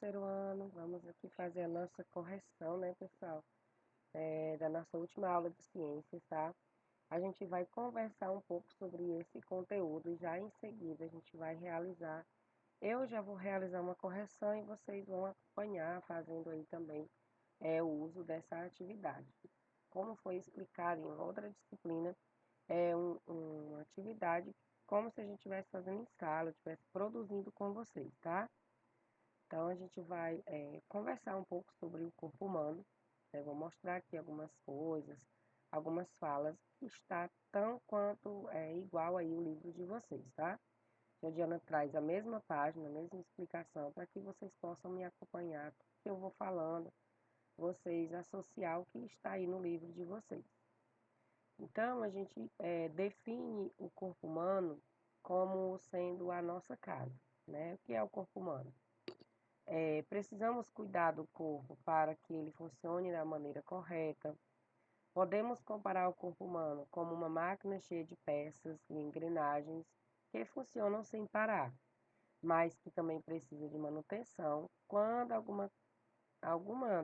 terceiro ano, vamos aqui fazer a nossa correção, né, pessoal? Da nossa última aula de ciências, tá? A gente vai conversar um pouco sobre esse conteúdo e já em seguida a gente vai realizar. Eu já vou realizar uma correção e vocês vão acompanhar fazendo aí também o uso dessa atividade. Como foi explicado em outra disciplina, uma atividade como se a gente estivesse fazendo em sala, estivesse produzindo com vocês, tá? Então, a gente vai conversar um pouco sobre o corpo humano. Vou mostrar aqui algumas coisas, algumas falas, que está tão quanto igual aí o livro de vocês, tá? A Diana traz a mesma página, a mesma explicação, para que vocês possam me acompanhar, que eu vou falando, vocês associar o que está aí no livro de vocês. Então, a gente define o corpo humano como sendo a nossa casa, né? O que é o corpo humano? Precisamos cuidar do corpo para que ele funcione da maneira correta. Podemos comparar o corpo humano como uma máquina cheia de peças e engrenagens que funcionam sem parar, mas que também precisa de manutenção quando alguma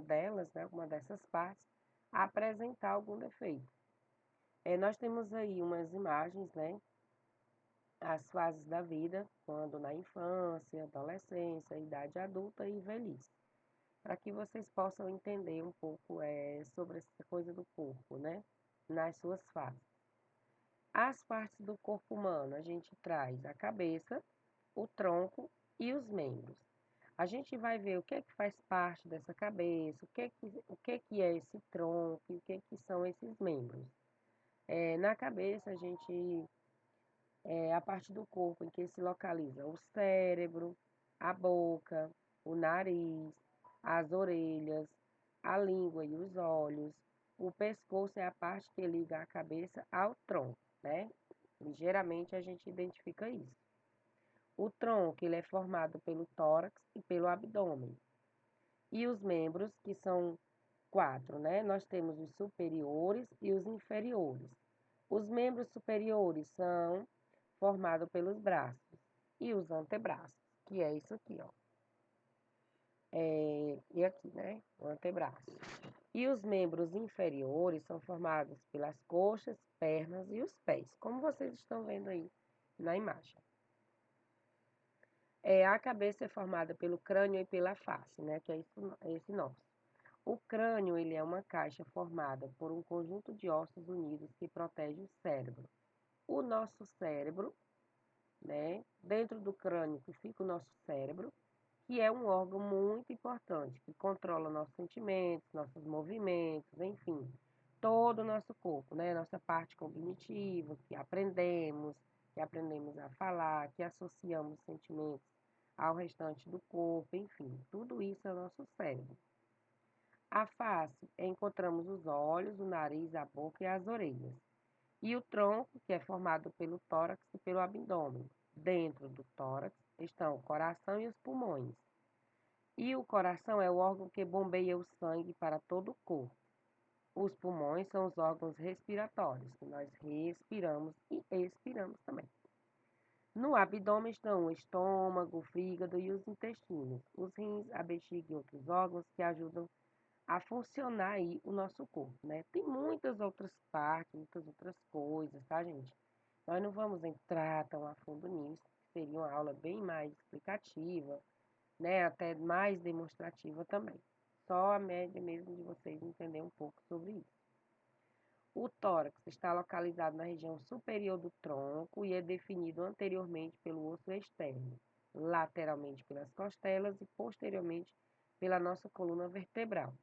delas, né, alguma dessas partes, apresentar algum defeito. Nós temos aí umas imagens, né, as fases da vida, quando na infância, adolescência, idade adulta e velhice, para que vocês possam entender um pouco sobre essa coisa do corpo, né? Nas suas fases. As partes do corpo humano, a gente traz a cabeça, o tronco e os membros. A gente vai ver o que é que faz parte dessa cabeça, o que é esse tronco e o que são esses membros. Na cabeça, a gente a parte do corpo em que se localiza o cérebro, a boca, o nariz, as orelhas, a língua e os olhos. O pescoço é a parte que liga a cabeça ao tronco, né? Ligeiramente a gente identifica isso. O tronco ele é formado pelo tórax e pelo abdômen. E os membros, que são 4, né? Nós temos os superiores e os inferiores. Os membros superiores são formados pelos braços e os antebraços, que é isso aqui, ó. E aqui, né? O antebraço. E os membros inferiores são formados pelas coxas, pernas e os pés, como vocês estão vendo aí na imagem. A cabeça é formada pelo crânio e pela face, né? Que é esse nosso. O crânio, ele é uma caixa formada por um conjunto de ossos unidos que protege o cérebro. O nosso cérebro, né? Dentro do crânio que fica o nosso cérebro, que é um órgão muito importante, que controla nossos sentimentos, nossos movimentos, enfim, todo o nosso corpo, né? Nossa parte cognitiva, que aprendemos a falar, que associamos sentimentos ao restante do corpo, enfim, tudo isso é o nosso cérebro. A face, encontramos os olhos, o nariz, a boca e as orelhas. E o tronco, que é formado pelo tórax e pelo abdômen. Dentro do tórax estão o coração e os pulmões. E o coração é o órgão que bombeia o sangue para todo o corpo. Os pulmões são os órgãos respiratórios, que nós respiramos e expiramos também. No abdômen estão o estômago, o fígado e os intestinos, os rins, a bexiga e outros órgãos que ajudam a funcionar aí o nosso corpo, né? Tem muitas outras partes, muitas outras coisas, tá, gente? Nós não vamos entrar tão a fundo nisso, seria uma aula bem mais explicativa, né? Até mais demonstrativa também. Só a média mesmo de vocês entenderem um pouco sobre isso. O tórax está localizado na região superior do tronco e é definido anteriormente pelo osso externo, lateralmente pelas costelas e posteriormente pela nossa coluna vertebral.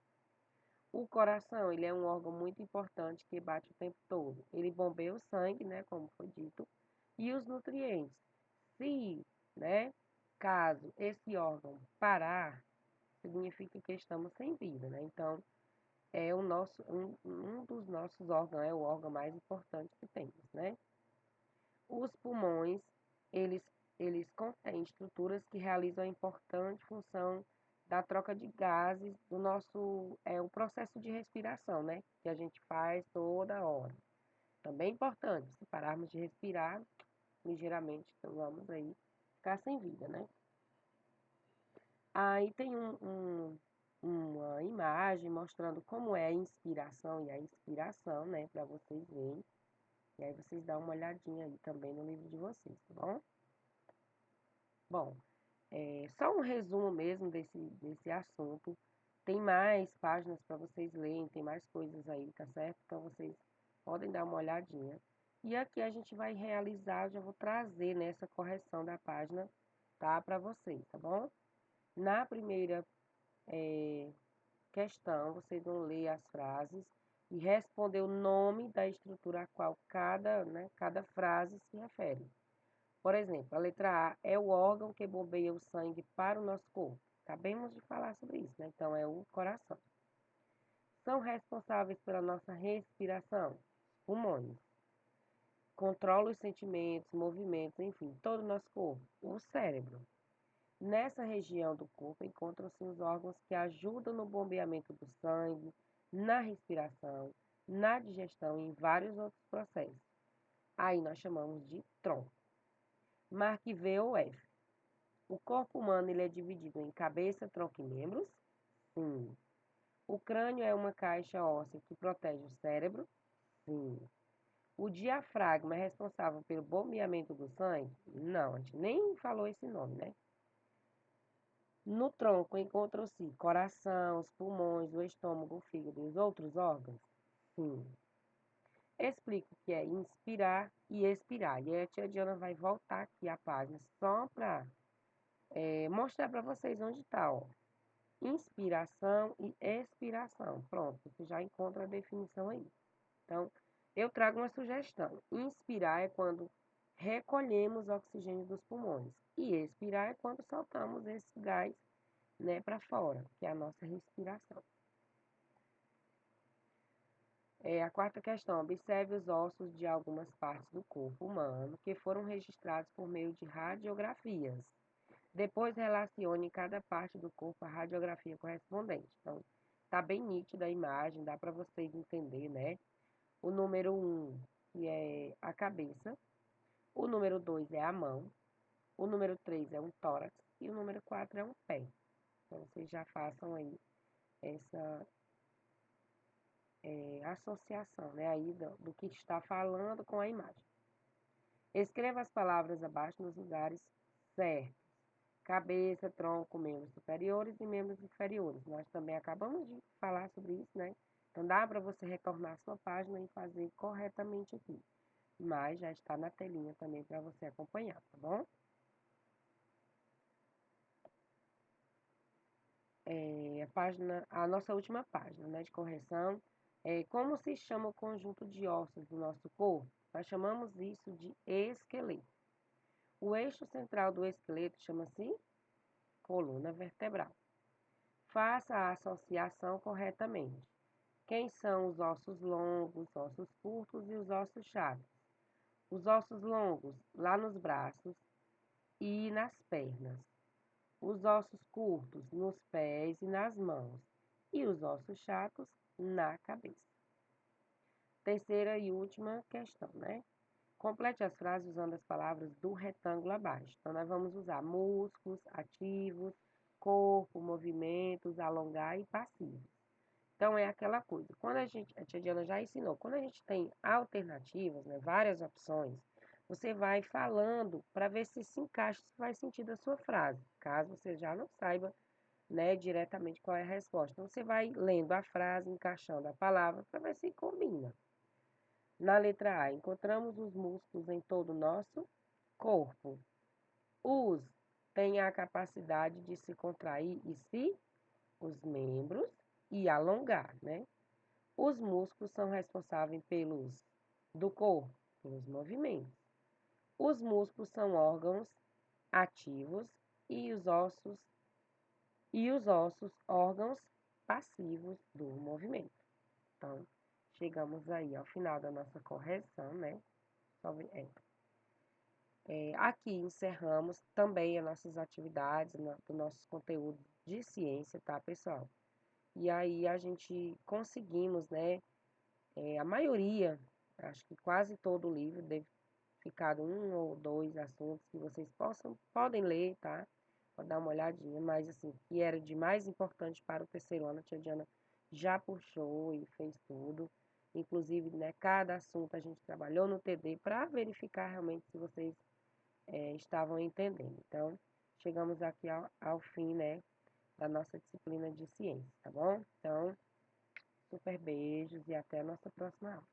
O coração, ele é um órgão muito importante que bate o tempo todo. Ele bombeia o sangue, né, como foi dito, e os nutrientes. Se, né, caso esse órgão parar, significa que estamos sem vida, né? Então, um dos nossos órgãos, é o órgão mais importante que temos, né? Os pulmões, eles contêm estruturas que realizam a importante função da troca de gases do nosso, o processo de respiração, né? Que a gente faz toda hora. Também é importante, se pararmos de respirar, ligeiramente, então vamos aí ficar sem vida, né? Aí tem uma imagem mostrando como é a inspiração e a expiração, né, para vocês verem. E aí vocês dão uma olhadinha aí também no livro de vocês, tá bom? Bom, só um resumo mesmo desse assunto. Tem mais páginas para vocês lerem, tem mais coisas aí, tá certo? Então vocês podem dar uma olhadinha. E aqui a gente vai realizar, já vou trazer nessa correção da página, tá? Para vocês, tá bom? Na primeira questão, vocês vão ler as frases e responder o nome da estrutura a qual cada frase se refere. Por exemplo, a letra A é o órgão que bombeia o sangue para o nosso corpo. Acabamos de falar sobre isso, né? Então, é o coração. São responsáveis pela nossa respiração, pulmões. Controla os sentimentos, movimentos, enfim, todo o nosso corpo, o cérebro. Nessa região do corpo encontram-se os órgãos que ajudam no bombeamento do sangue, na respiração, na digestão e em vários outros processos. Aí nós chamamos de tronco. Marque V ou F. O corpo humano ele é dividido em cabeça, tronco e membros? Sim. O crânio é uma caixa óssea que protege o cérebro? Sim. O diafragma é responsável pelo bombeamento do sangue? Não, a gente nem falou esse nome, né? No tronco encontram-se coração, os pulmões, o estômago, o fígado e os outros órgãos? Sim. Explico o que é inspirar e expirar. E aí a tia Diana vai voltar aqui a página só para mostrar para vocês onde está, ó. Inspiração e expiração. Pronto, você já encontra a definição aí. Então, eu trago uma sugestão. Inspirar é quando recolhemos oxigênio dos pulmões. E expirar é quando soltamos esse gás, né, para fora, que é a nossa respiração. A quarta questão. Observe os ossos de algumas partes do corpo humano que foram registrados por meio de radiografias. Depois relacione cada parte do corpo à radiografia correspondente. Então, tá bem nítida a imagem, dá para vocês entenderem, né? O número 1, que é a cabeça. O número 2 é a mão. O número 3 é um tórax. E o número 4 é um pé. Então, vocês já façam aí essa associação, né? Aí do que está falando com a imagem. Escreva as palavras abaixo nos lugares certos. Cabeça, tronco, membros superiores e membros inferiores. Nós também acabamos de falar sobre isso, né? Então, dá para você retornar a sua página e fazer corretamente aqui. Mas já está na telinha também para você acompanhar, tá bom? A nossa última página, né, de correção. Como se chama o conjunto de ossos do nosso corpo? Nós chamamos isso de esqueleto. O eixo central do esqueleto chama-se coluna vertebral. Faça a associação corretamente. Quem são os ossos longos, ossos curtos e os ossos chatos? Os ossos longos lá nos braços e nas pernas. Os ossos curtos nos pés e nas mãos. E os ossos chatos na cabeça. Terceira e última questão, né? Complete as frases usando as palavras do retângulo abaixo. Então, nós vamos usar músculos, ativos, corpo, movimentos, alongar e passivos. Então, é aquela coisa. Quando a tia Diana já ensinou, quando a gente tem alternativas, né, várias opções, você vai falando para ver se encaixa, se faz sentido a sua frase, caso você já não saiba, né, diretamente qual é a resposta. Então, você vai lendo a frase, encaixando a palavra para ver se combina. Na letra A, encontramos os músculos em todo o nosso corpo. Os têm a capacidade de se contrair e se os membros e alongar, né? Os músculos são responsáveis do corpo, pelos movimentos. Os músculos são órgãos ativos e os ossos órgãos passivos do movimento. Então, chegamos aí ao final da nossa correção, né? Aqui encerramos também as nossas atividades, do nosso conteúdo de ciência, tá, pessoal? E aí a gente conseguimos, né? A maioria, acho que quase todo o livro deve ficar um ou dois assuntos que vocês podem ler, tá? pode dar uma olhadinha, mas assim, que era de mais importante para o terceiro ano, a tia Diana já puxou e fez tudo. Inclusive, né, cada assunto a gente trabalhou no TD para verificar realmente se vocês estavam entendendo. Então, chegamos aqui ao fim, né, da nossa disciplina de ciência, tá bom? Então, super beijos e até a nossa próxima aula.